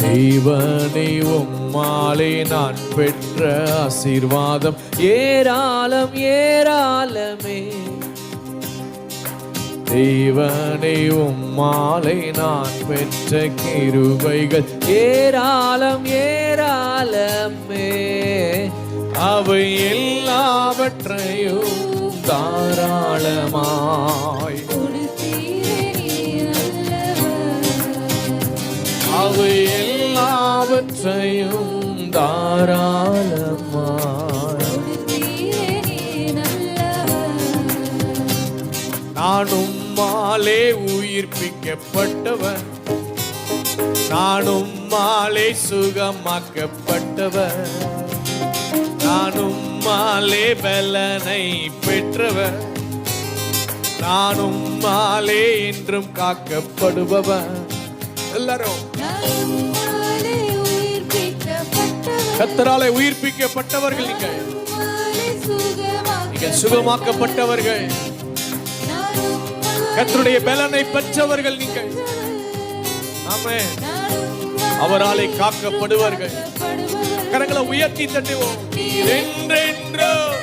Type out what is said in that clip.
தேவனே உம்மாலே நான் பெற்ற ஆசீர்வாதம் ஏராளம் ஏராளமே. தேவனே உம்மாலே நான் பெற்ற கிருபைகள் ஏராளம் ஏராளமே. அவை எல்லாவற்றையும் தாராளமாய் அவை எல்லாவற்றையும் தாராளமாய். நான் உம்மாலே உயிர்ப்பிக்கப்பட்டவர், நான் உம்மாலே சுகமாக்கப்பட்டவர், நான் உம்மாலே பலனை பெற்றவர், நான் உம்மாலே என்றும் காக்கப்படுபவர். எல்லாரும் கர்த்தராலே உயிர்ப்பிக்கப்பட்டவர்கள், நீங்கள் சுகமாக்கப்பட்டவர்கள், கர்த்தருடைய பலனை பெற்றவர்கள் நீங்கள். ஆமென். அவராலே காக்கப்படுவார்கள். கரங்களை உயர்த்தி தட்டுவோம். என்றென்றும்